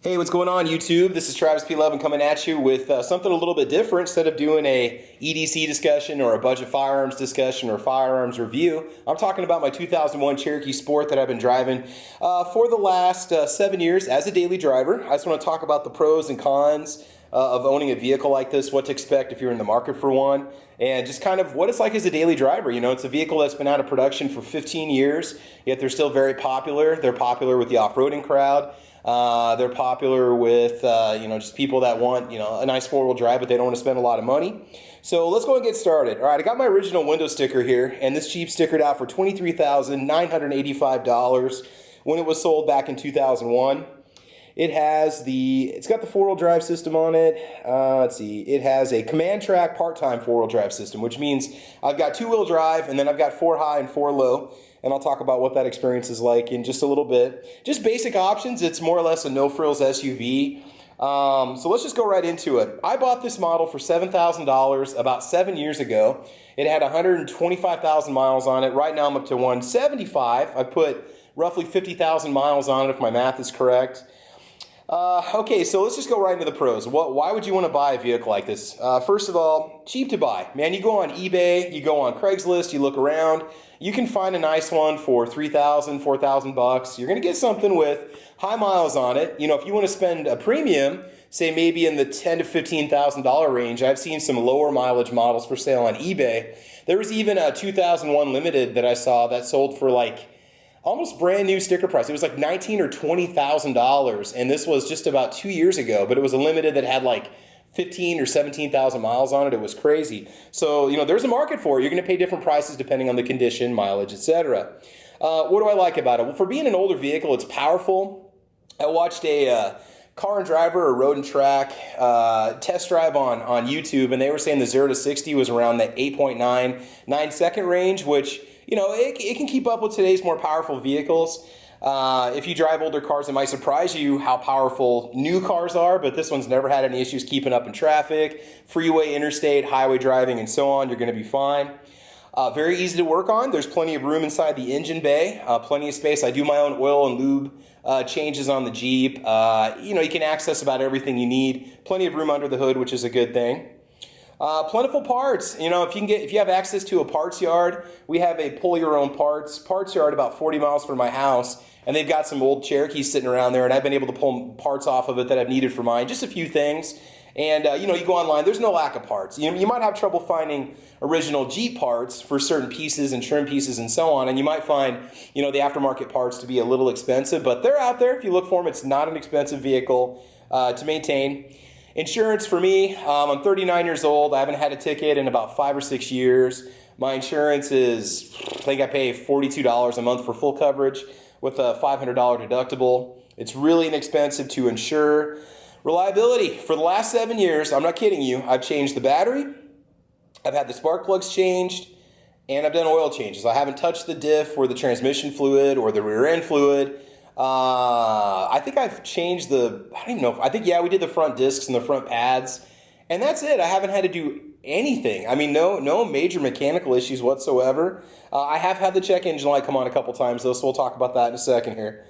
Hey, what's going on YouTube? This is Travis P11 coming at you with something a little bit different. Instead of doing a EDC discussion or a budget firearms discussion or firearms review, I'm talking about my 2001 Cherokee Sport that I've been driving for the last 7 years as a daily driver. I just want to talk about the pros and cons of owning a vehicle like this, what to expect if you're in the market for one, and just kind of what it's like as a daily driver. You know, it's a vehicle that's been out of production for 15 years, yet they're still very popular. They're popular with the off-roading crowd. They're popular with, just people that want, a nice four-wheel drive, but they don't want to spend a lot of money. So let's go and get started. All right, I got my original window sticker here, and this Jeep stickered out for $23,985 when it was sold back in 2001. It's got the four-wheel drive system on it. Let's see, it has a command track part-time four-wheel drive system, which means I've got two-wheel drive, and then I've got four high and four low. And I'll talk about what that experience is like in just a little bit. Just basic options. It's more or less a no-frills SUV. So let's just go right into it. I bought this model for $7,000 about 7 years ago. It had 125,000 miles on it. Right now I'm up to 175. I put roughly 50,000 miles on it if my math is correct. Okay, so let's just go right into the pros. Why would you want to buy a vehicle like this? First of all, cheap to buy. Man, you go on eBay, you go on Craigslist, you look around, you can find a nice one for $3,000, $4,000. You're going to get something with high miles on it. You know, if you want to spend a premium, say maybe in the $10,000 to $15,000 range, I've seen some lower mileage models for sale on eBay. There was even a 2001 Limited that I saw that sold for like almost brand new sticker price. It was like $19,000 or $20,000, and this was just about 2 years ago, but it was a Limited that had like 15 or 17,000 miles on it. It was crazy. So, there's a market for it. You're going to pay different prices depending on the condition, mileage, etc. What do I like about it? Well, for being an older vehicle, it's powerful. I watched a Car and Driver or Road and Track test drive on YouTube, and they were saying the 0 to 60 was around the 8.9 second range, which it can keep up with today's more powerful vehicles. If you drive older cars, it might surprise you how powerful new cars are, but this one's never had any issues keeping up in traffic, freeway, interstate, highway driving, and so on. You're going to be fine. Very easy to work on. There's plenty of room inside the engine bay, plenty of space. I do my own oil and lube changes on the Jeep. You can access about everything you need. Plenty of room under the hood, which is a good thing. Plentiful parts. If you have access to a parts yard, we have a pull your own parts yard about 40 miles from my house, and they've got some old Cherokees sitting around there, and I've been able to pull parts off of it that I've needed for mine, just a few things. And you go online, there's no lack of parts. You might have trouble finding original Jeep parts for certain pieces and trim pieces and so on, and you might find the aftermarket parts to be a little expensive, but they're out there if you look for them. It's not an expensive vehicle to maintain. Insurance for me, I'm 39 years old. I haven't had a ticket in about 5 or 6 years. My insurance is, I think I pay $42 a month for full coverage with a $500 deductible. It's really inexpensive to insure. Reliability, for the last 7 years, I'm not kidding you, I've changed the battery, I've had the spark plugs changed, and I've done oil changes. I haven't touched the diff or the transmission fluid or the rear end fluid. I think I've changed we did the front discs and the front pads, and that's it. I haven't had to do anything. I mean, no major mechanical issues whatsoever. I have had the check engine light come on a couple times though, so we'll talk about that in a second here.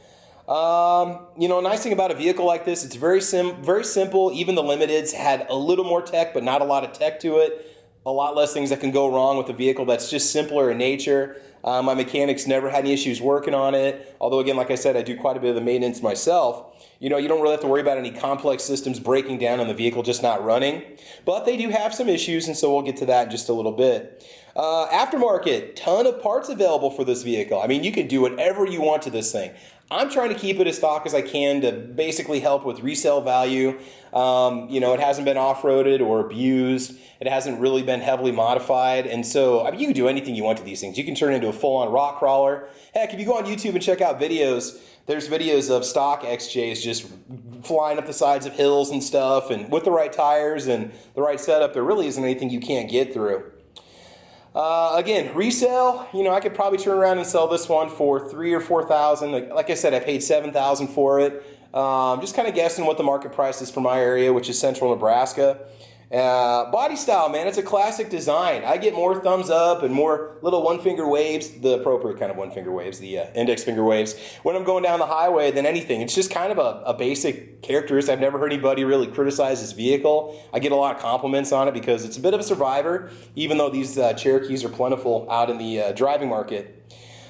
Nice thing about a vehicle like this, it's very simple. Even the Limiteds had a little more tech, but not a lot of tech to it. A lot less things that can go wrong with a vehicle that's just simpler in nature. My mechanics never had any issues working on it. Although, again, like I said, I do quite a bit of the maintenance myself. You don't really have to worry about any complex systems breaking down and the vehicle just not running. But they do have some issues, and so we'll get to that in just a little bit. Aftermarket, ton of parts available for this vehicle. I mean, you can do whatever you want to this thing. I'm trying to keep it as stock as I can to basically help with resale value. It hasn't been off-roaded or abused. It hasn't really been heavily modified. And so, you can do anything you want to these things. You can turn it into a full-on rock crawler. Heck, if you go on YouTube and check out videos, there's videos of stock XJs just flying up the sides of hills and stuff. And with the right tires and the right setup, there really isn't anything you can't get through. Again, resale, I could probably turn around and sell this one for $3,000 or $4,000. Like I said, I paid $7,000 for it. Just kind of guessing what the market price is for my area, which is central Nebraska. Body style, man, it's a classic design. I get more thumbs up and more little one finger waves, the appropriate kind of one finger waves, the index finger waves, when I'm going down the highway than anything. It's just kind of a basic characteristic. I've never heard anybody really criticize this vehicle. I get a lot of compliments on it because it's a bit of a survivor, even though these Cherokees are plentiful out in the driving market.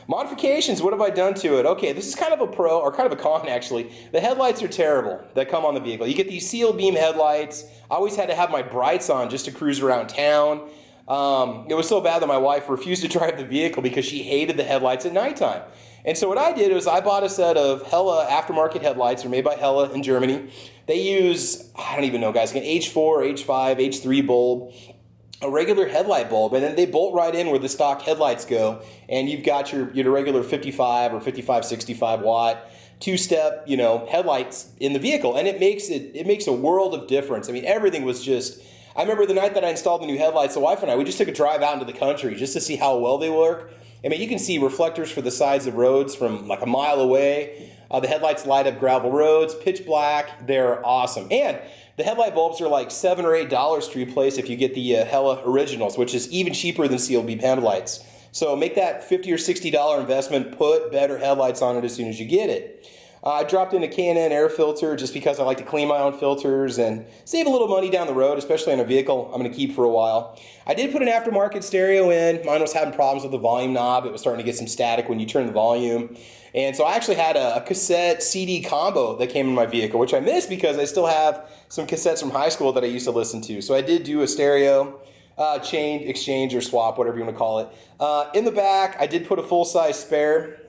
Modifications, what have I done to it? Okay, this is kind of a pro, or kind of a con actually. The headlights are terrible that come on the vehicle. You get these sealed beam headlights. I always had to have my brights on just to cruise around town. It was so bad that my wife refused to drive the vehicle because she hated the headlights at nighttime. And so what I did was I bought a set of Hella aftermarket headlights. They're made by Hella in Germany. They use, I don't even know guys, an H4, H5, H3 bulb, a regular headlight bulb, and then they bolt right in where the stock headlights go, and you've got your regular 55 or 65 watt two-step headlights in the vehicle, and it makes a world of difference. I mean, everything was just, I remember the night that I installed the new headlights, the wife and I, we just took a drive out into the country just to see how well they work. I mean, you can see reflectors for the sides of roads from like a mile away. The headlights light up gravel roads, pitch black. They're awesome. And the headlight bulbs are like $7 or $8 to replace if you get the Hella Originals, which is even cheaper than sealed beam headlights. So make that $50 or $60 investment, put better headlights on it as soon as you get it. I dropped in a K&N air filter just because I like to clean my own filters and save a little money down the road, especially on a vehicle I'm going to keep for a while. I did put an aftermarket stereo in. Mine was having problems with the volume knob. It was starting to get some static when you turn the volume. And so I actually had a cassette CD combo that came in my vehicle, which I missed because I still have some cassettes from high school that I used to listen to. So I did do a stereo change, exchange, or swap, whatever you want to call it. In the back, I did put a full-size spare.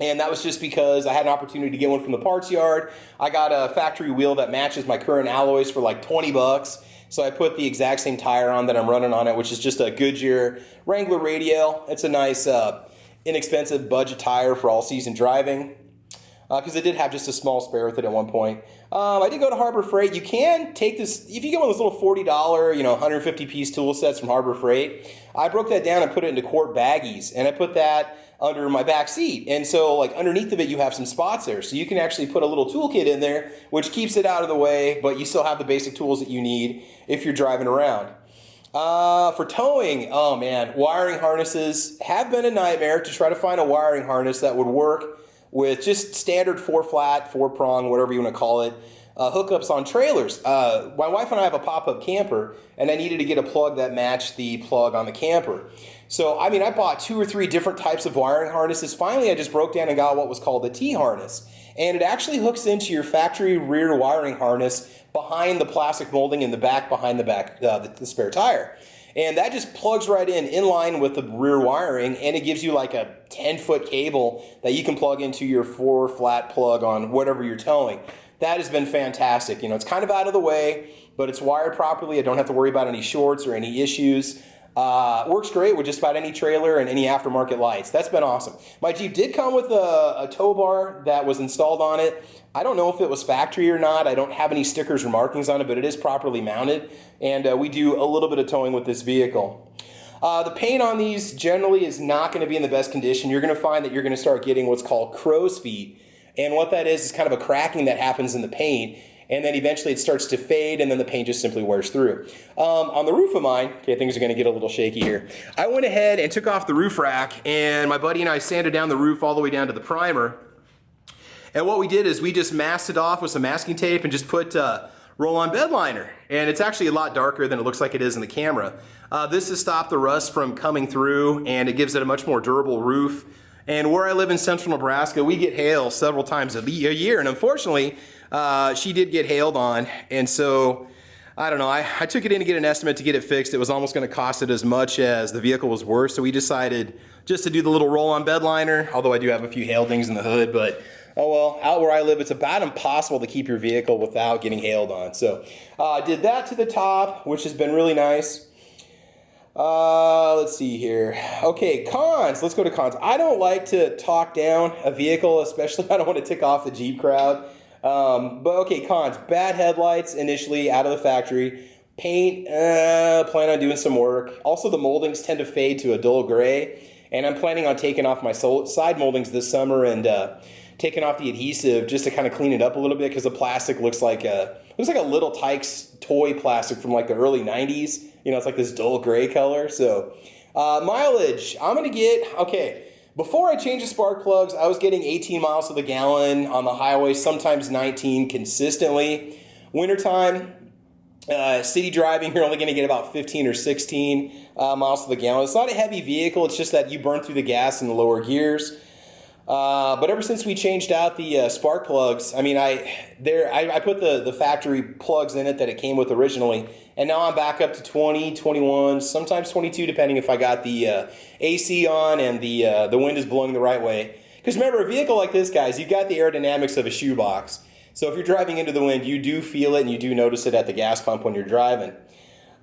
And that was just because I had an opportunity to get one from the parts yard. I got a factory wheel that matches my current alloys for like 20 bucks. So I put the exact same tire on that I'm running on it, which is just a Goodyear Wrangler radial. It's a nice, inexpensive budget tire for all-season driving. Because I did have just a small spare with it at one point. I did go to Harbor Freight. You can take this, if you get one of those little $40, 150-piece tool sets from Harbor Freight, I broke that down and put it into quart baggies, and I put that under my back seat. And so like underneath of it, you have some spots there. So you can actually put a little toolkit in there, which keeps it out of the way, but you still have the basic tools that you need if you're driving around. For towing, oh man, wiring harnesses have been a nightmare to try to find a wiring harness that would work with just standard 4-flat, 4-prong, whatever you want to call it, hookups on trailers. My wife and I have a pop-up camper, and I needed to get a plug that matched the plug on the camper. So, I mean, I bought 2 or 3 different types of wiring harnesses. Finally, I just broke down and got what was called the T-harness. And it actually hooks into your factory rear wiring harness behind the plastic molding in the back, behind the spare tire. And that just plugs right in line with the rear wiring, and it gives you like a 10-foot cable that you can plug into your 4-flat plug on whatever you're towing. That has been fantastic. It's kind of out of the way, but it's wired properly. I don't have to worry about any shorts or any issues. Works great with just about any trailer and any aftermarket lights. That's been awesome. My Jeep did come with a tow bar that was installed on it. I don't know if it was factory or not. I don't have any stickers or markings on it, but it is properly mounted, and we do a little bit of towing with this vehicle. The paint on these generally is not going to be in the best condition. You're going to find that you're going to start getting what's called crow's feet, and what that is kind of a cracking that happens in the paint, and then eventually it starts to fade, and then the paint just simply wears through. On the roof of mine, okay, things are going to get a little shaky here. I went ahead and took off the roof rack, and my buddy and I sanded down the roof all the way down to the primer. And what we did is we just masked it off with some masking tape and just put roll-on bed liner. And it's actually a lot darker than it looks like it is in the camera. This has stopped the rust from coming through, and it gives it a much more durable roof. And where I live in central Nebraska, we get hail several times a year. And unfortunately, she did get hailed on. And so, I don't know, I took it in to get an estimate to get it fixed. It was almost going to cost it as much as the vehicle was worth. So we decided just to do the little roll-on bed liner, although I do have a few hail dings in the hood. But oh well, out where I live, it's about impossible to keep your vehicle without getting hailed on. So I did that to the top, which has been really nice. Let's see here. Okay, cons. Let's go to cons. I don't like to talk down a vehicle, especially I don't want to tick off the Jeep crowd. But okay, cons. Bad headlights initially out of the factory. Paint, plan on doing some work. Also, the moldings tend to fade to a dull gray. And I'm planning on taking off my side moldings this summer and taken off the adhesive just to kind of clean it up a little bit because the plastic looks like a Little Tikes toy plastic from like the early 90s. You know, it's like this dull gray color. So mileage, I'm going to get, okay, before I changed the spark plugs, I was getting 18 miles to the gallon on the highway, sometimes 19 consistently. Wintertime, city driving, you're only going to get about 15 or 16 miles to the gallon. It's not a heavy vehicle. It's just that you burn through the gas in the lower gears. But ever since we changed out the spark plugs, I mean, I put the factory plugs in it that it came with originally, and now I'm back up to 20, 21, sometimes 22, depending if I got the AC on and the wind is blowing the right way. Because remember, a vehicle like this, guys, you've got the aerodynamics of a shoebox. So if you're driving into the wind, you do feel it and you do notice it at the gas pump when you're driving.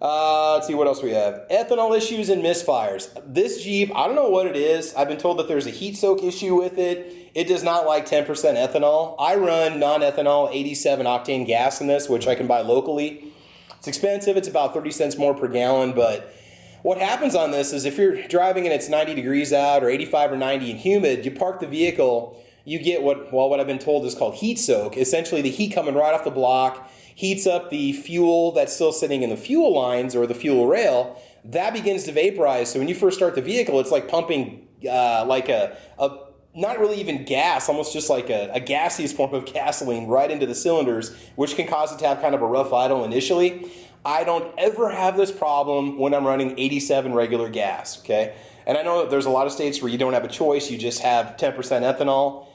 Let's see what else we have. Ethanol issues and misfires. This Jeep, I don't know what it is. I've been told that there's a heat soak issue with it. It does not like 10% ethanol. I run non-ethanol 87 octane gas in this, which I can buy locally. It's expensive. It's about 30 cents more per gallon, but what happens on this is if you're driving and it's 90 degrees out or 85 or 90 and humid, you park the vehicle, you get what I've been told is called heat soak. Essentially the heat coming right off the block heats up the fuel that's still sitting in the fuel lines or the fuel rail. That begins to vaporize. So when you first start the vehicle, it's like pumping like a not really even gas, almost just like a gaseous form of gasoline right into the cylinders, which can cause it to have kind of a rough idle initially. I don't ever have this problem when I'm running 87 regular gas, okay? And I know that there's a lot of states where you don't have a choice, you just have 10% ethanol.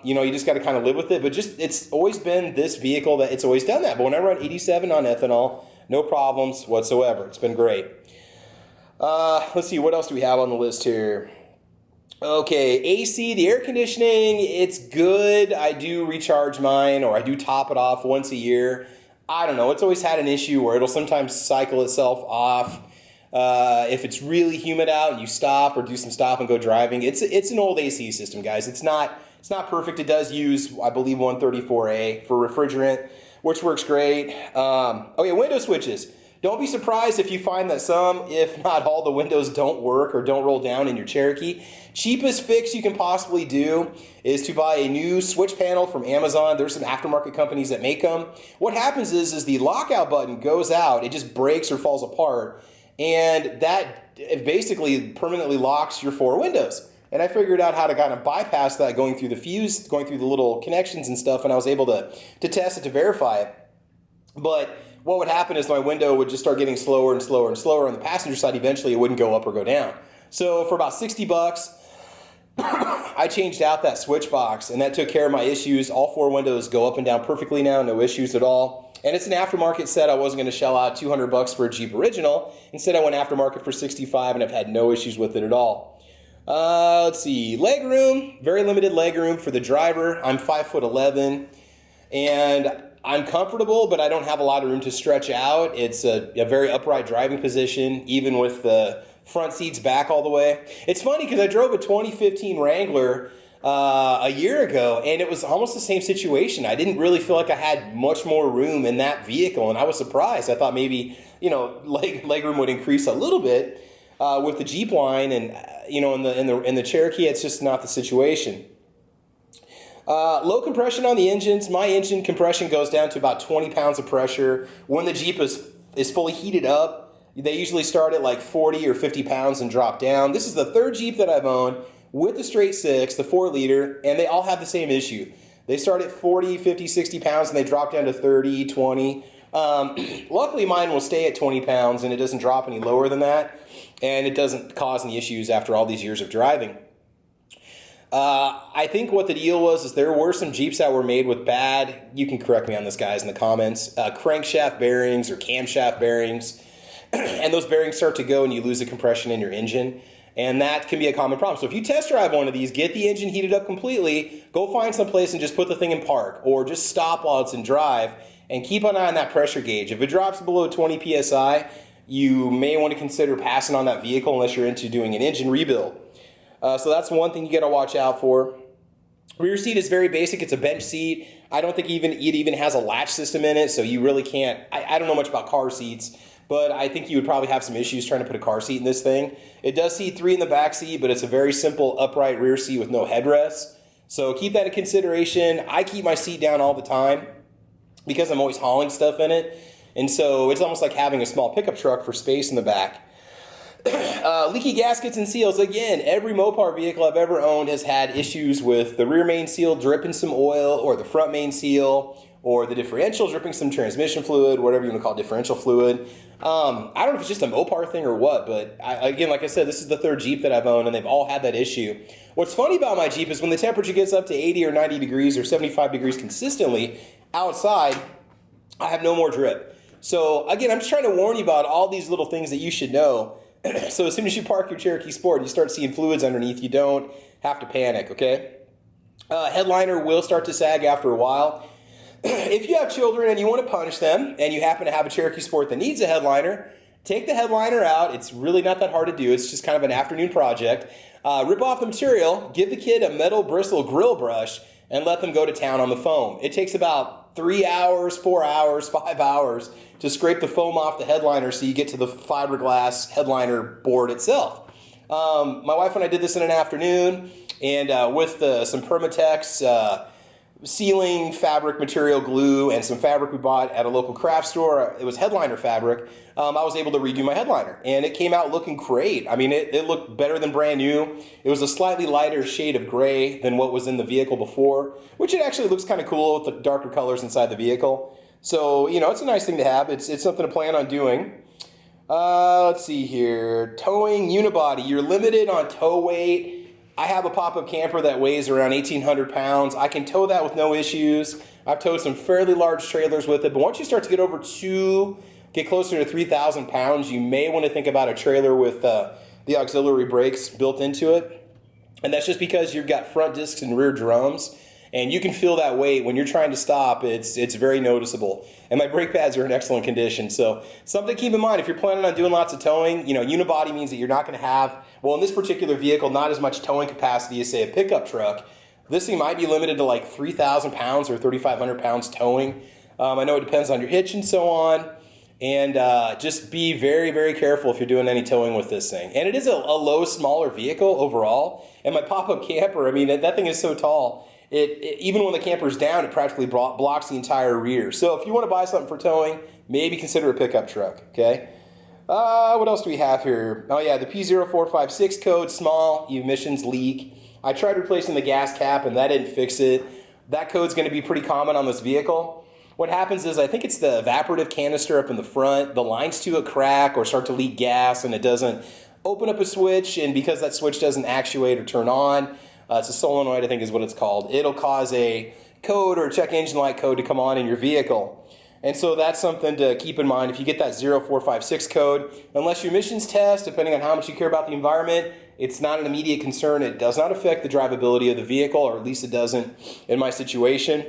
You know, you just got to kind of live with it, but just, it's always been this vehicle that it's always done that. But when I run 87 on ethanol, no problems whatsoever. It's been great. Let's see, what else do we have on the list here? Okay, AC, the air conditioning, it's good. I do recharge mine, or I do top it off once a year. I don't know, it's always had an issue where it'll sometimes cycle itself off. If it's really humid out and you stop or do some stop and go driving, it's an old AC system, guys. It's not perfect. It does use, I believe, 134A for refrigerant, which works great. Okay, window switches. Don't be surprised if you find that some, if not all, the windows don't work or don't roll down in your Cherokee. Cheapest fix you can possibly do is to buy a new switch panel from Amazon. There's some aftermarket companies that make them. What happens is the lockout button goes out, it just breaks or falls apart, and that basically permanently locks your four windows. And I figured out how to kind of bypass that going through the fuse, going through the little connections and stuff, and I was able to test it to verify it. But what would happen is my window would just start getting slower and slower and slower on the passenger side. Eventually it wouldn't go up or go down. So for about 60 bucks, I changed out that switch box, and that took care of my issues. All four windows go up and down perfectly now, no issues at all. And it's an aftermarket set. I wasn't going to shell out 200 bucks for a Jeep original. Instead, I went aftermarket for 65, and I've had no issues with it at all. Let's see, legroom, very limited legroom for the driver. I'm 5'11", and I'm comfortable, but I don't have a lot of room to stretch out. It's a very upright driving position, even with the front seats back all the way. It's funny because I drove a 2015 Wrangler a year ago, and it was almost the same situation. I didn't really feel like I had much more room in that vehicle, and I was surprised. I thought maybe, you know, legroom would increase a little bit with the Jeep line, and you know, in the Cherokee, it's just not the situation. Low compression on the engines. My engine compression goes down to about 20 pounds of pressure. When the Jeep is fully heated up, they usually start at like 40 or 50 pounds and drop down. This is the third Jeep that I've owned with the straight six, the 4-liter, and they all have the same issue. They start at 40, 50, 60 pounds, and they drop down to 30, 20. Luckily, mine will stay at 20 pounds, and it doesn't drop any lower than that, and it doesn't cause any issues after all these years of driving. I think what the deal was is there were some Jeeps that were made with bad, you can correct me on this, guys, in the comments, crankshaft bearings or camshaft bearings, and those bearings start to go and you lose the compression in your engine, and that can be a common problem. So if you test drive one of these, get the engine heated up completely, go find some place and just put the thing in park, or just stop while it's in drive, and keep an eye on that pressure gauge. If it drops below 20 PSI, you may want to consider passing on that vehicle unless you're into doing an engine rebuild. So that's one thing you got to watch out for. Rear seat is very basic. It's a bench seat. I don't think it even has a latch system in it, so you really can't. I don't know much about car seats, but I think you would probably have some issues trying to put a car seat in this thing. It does seat 3 in the back seat, but it's a very simple upright rear seat with no headrest. So keep that in consideration. I keep my seat down all the time because I'm always hauling stuff in it. And so it's almost like having a small pickup truck for space in the back. Leaky gaskets and seals. Again, every Mopar vehicle I've ever owned has had issues with the rear main seal dripping some oil, or the front main seal, or the differential dripping some transmission fluid, whatever you want to call differential fluid. I don't know if it's just a Mopar thing or what, but again, like I said, this is the third Jeep that I've owned, and they've all had that issue. What's funny about my Jeep is when the temperature gets up to 80 or 90 degrees or 75 degrees consistently outside, I have no more drip. So again, I'm just trying to warn you about all these little things that you should know. So as soon as you park your Cherokee Sport and you start seeing fluids underneath, you don't have to panic, okay? Headliner will start to sag after a while. If you have children and you want to punish them, and you happen to have a Cherokee Sport that needs a headliner, take the headliner out. It's really not that hard to do. It's just kind of an afternoon project. Rip off the material, give the kid a metal bristle grill brush, and let them go to town on the foam. It takes about 3 hours, 4 hours, 5 hours to scrape the foam off the headliner so you get to the fiberglass headliner board itself. My wife and I did this in an afternoon, and with some Permatex sealing fabric material glue and some fabric we bought at a local craft store. It was headliner fabric. I was able to redo my headliner, and it came out looking great. I mean, it looked better than brand new. It was a slightly lighter shade of gray than what was in the vehicle before, which it actually looks kind of cool with the darker colors inside the vehicle. So, you know, it's a nice thing to have. It's something to plan on doing. Let's see here. Towing unibody. You're limited on tow weight. I have a pop-up camper that weighs around 1,800 pounds. I can tow that with no issues. I've towed some fairly large trailers with it, but once you start to get closer to 3,000 pounds, you may want to think about a trailer with the auxiliary brakes built into it. And that's just because you've got front discs and rear drums, and you can feel that weight when you're trying to stop. It's very noticeable. And my brake pads are in excellent condition. So something to keep in mind if you're planning on doing lots of towing. You know, unibody means that you're not going to have, well, in this particular vehicle, not as much towing capacity as, say, a pickup truck. This thing might be limited to like 3,000 pounds or 3,500 pounds towing. I know it depends on your hitch and so on. And just be very, very careful if you're doing any towing with this thing. And it is a low, smaller vehicle overall. And my pop-up camper, I mean, that thing is so tall. Even when the camper's down, it practically blocks the entire rear. So if you want to buy something for towing, maybe consider a pickup truck, okay? What else do we have here? Oh yeah, the P0456 code, small, emissions leak. I tried replacing the gas cap and that didn't fix it. That code's going to be pretty common on this vehicle. What happens is, I think it's the evaporative canister up in the front. The lines to it crack or start to leak gas, and it doesn't open up a switch, and because that switch doesn't actuate or turn on, it's a solenoid, I think is what it's called. It'll cause a code or a check engine light code to come on in your vehicle. And so that's something to keep in mind. If you get that 0456 code, unless your emissions test, depending on how much you care about the environment, it's not an immediate concern. It does not affect the drivability of the vehicle, or at least it doesn't in my situation.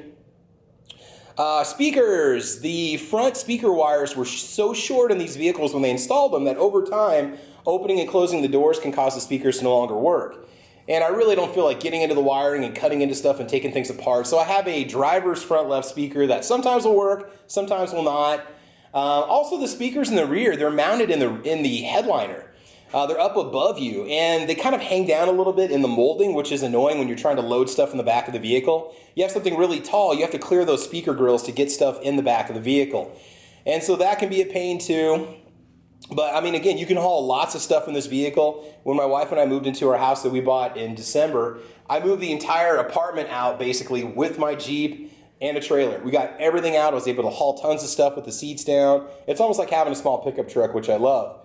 Speakers. The front speaker wires were so short in these vehicles when they installed them that over time, opening and closing the doors can cause the speakers to no longer work. And I really don't feel like getting into the wiring and cutting into stuff and taking things apart. So I have a driver's front left speaker that sometimes will work, sometimes will not. Also, the speakers in the rear, they're mounted in the headliner. They're up above you, and they kind of hang down a little bit in the molding, which is annoying when you're trying to load stuff in the back of the vehicle. You have something really tall, you have to clear those speaker grills to get stuff in the back of the vehicle. And so that can be a pain too. But I mean, again, you can haul lots of stuff in this vehicle. When my wife and I moved into our house that we bought in December, I moved the entire apartment out basically with my Jeep and a trailer. We got everything out. I was able to haul tons of stuff with the seats down. It's almost like having a small pickup truck, which I love.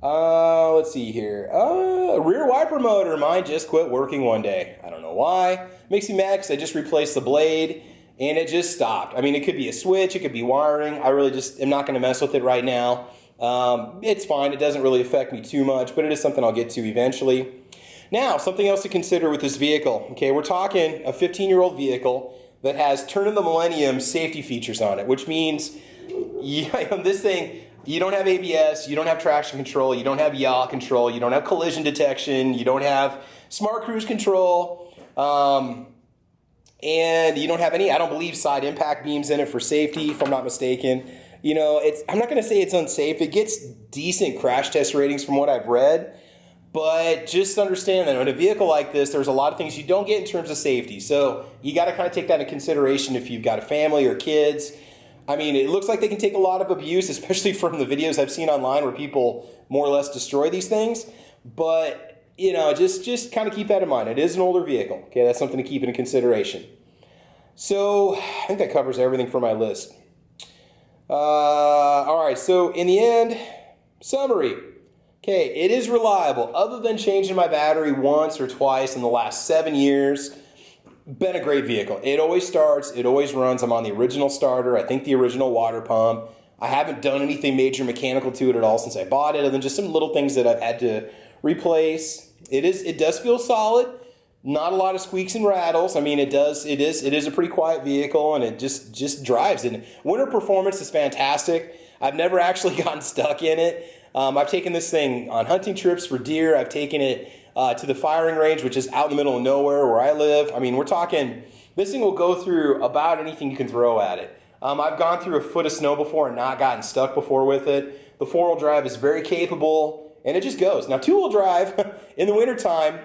Let's see here. Rear wiper motor. Mine just quit working one day. I don't know why. Makes me mad because I just replaced the blade and it just stopped. I mean, it could be a switch. It could be wiring. I really just am not going to mess with it right now. It's fine. It doesn't really affect me too much, but it is something I'll get to eventually. Now, something else to consider with this vehicle. Okay, we're talking a 15-year-old vehicle that has turn of the millennium safety features on it, which means this thing, you don't have ABS, you don't have traction control, you don't have yaw control, you don't have collision detection, you don't have smart cruise control, and you don't have any, I don't believe, side impact beams in it for safety, if I'm not mistaken. I'm not going to say it's unsafe. It gets decent crash test ratings from what I've read, But just understand that on a vehicle like this, there's a lot of things you don't get in terms of safety. So you got to kind of take that into consideration if you've got a family or kids. I mean, it looks like they can take a lot of abuse, especially from the videos I've seen online where people more or less destroy these things. But, you know, just kind of keep that in mind. It is an older vehicle. Okay, that's something to keep into consideration. So I think that covers everything for my list. All right, so in the end, summary. Okay, it is reliable. Other than changing my battery once or twice in the last 7 years, been a great vehicle. It always starts, it always runs. I'm on the original starter, I think the original water pump. I haven't done anything major mechanical to it at all since I bought it, other than just some little things that I've had to replace. It does feel solid. Not a lot of squeaks and rattles. I mean, it is a pretty quiet vehicle, and it just drives. And winter performance is fantastic. I've never actually gotten stuck in it. I've taken this thing on hunting trips for deer. I've taken it to the firing range, which is out in the middle of nowhere where I live. I mean, we're talking, this thing will go through about anything you can throw at it. I've gone through a foot of snow before and not gotten stuck before with it. The four-wheel drive is very capable, and it just goes. Now, two-wheel drive in the wintertime,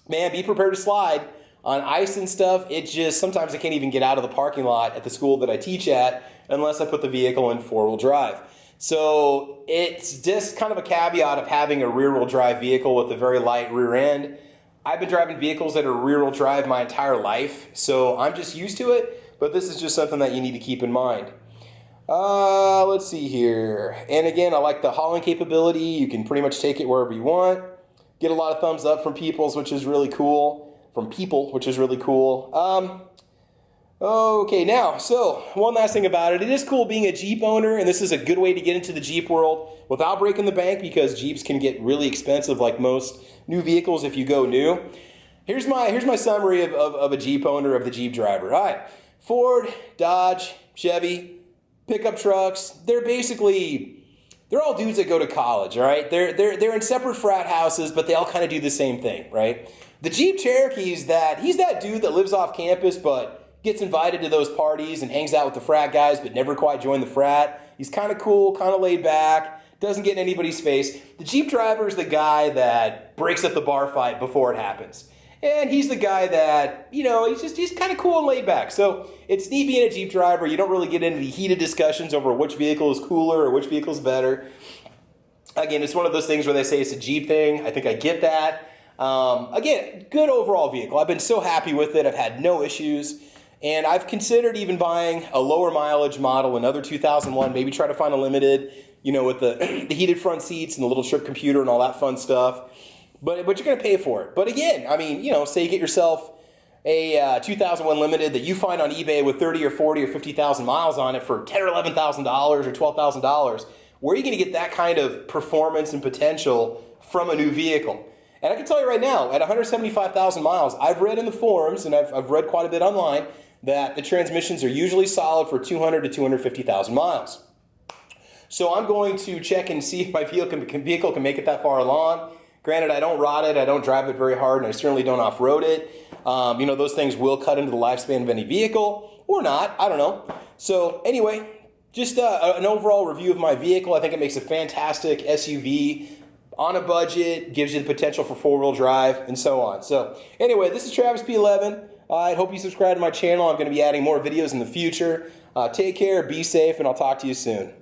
man, be prepared to slide on ice and stuff. It just, sometimes I can't even get out of the parking lot at the school that I teach at unless I put the vehicle in four-wheel drive. So it's just kind of a caveat of having a rear-wheel drive vehicle with a very light rear end. I've been driving vehicles that are rear-wheel drive my entire life, so I'm just used to it, but this is just something that you need to keep in mind. Let's see here. And again, I like the hauling capability. You can pretty much take it wherever you want. Get a lot of thumbs up from people, which is really cool. Okay, now, so one last thing about it. It is cool being a Jeep owner, and this is a good way to get into the Jeep world without breaking the bank, because Jeeps can get really expensive like most new vehicles if you go new. Here's my summary of a Jeep owner, of the Jeep driver. All right, Ford, Dodge, Chevy, pickup trucks, they're all dudes that go to college, all right? They're in separate frat houses, but they all kind of do the same thing, right? The Jeep Cherokee he's that dude that lives off campus but gets invited to those parties and hangs out with the frat guys but never quite joined the frat. He's kind of cool, kind of laid back, doesn't get in anybody's face. The Jeep driver is the guy that breaks up the bar fight before it happens. And he's the guy that, you know, he's kind of cool and laid back. So it's neat being a Jeep driver. You don't really get into the heated discussions over which vehicle is cooler or which vehicle is better. Again, it's one of those things where they say it's a Jeep thing. I think I get that. Again, good overall vehicle. I've been so happy with it. I've had no issues. And I've considered even buying a lower mileage model, another 2001, maybe try to find a limited, you know, with the heated front seats and the little trip computer and all that fun stuff. But you're going to pay for it. But again, I mean, you know, say you get yourself a 2001 Limited that you find on eBay with 30 or 40 or 50,000 miles on it for $10,000 or $11,000 or $12,000. Where are you going to get that kind of performance and potential from a new vehicle? And I can tell you right now, at 175,000 miles, I've read in the forums, and I've read quite a bit online, that the transmissions are usually solid for 200 to 250,000 miles. So I'm going to check and see if my vehicle can make it that far along. Granted, I don't rot it, I don't drive it very hard, and I certainly don't off-road it. You know, those things will cut into the lifespan of any vehicle, or not, I don't know. So anyway, just an overall review of my vehicle. I think it makes a fantastic SUV on a budget, gives you the potential for four-wheel drive, and so on. So anyway, this is Travis P11. I hope you subscribe to my channel. I'm going to be adding more videos in the future. Take care, be safe, and I'll talk to you soon.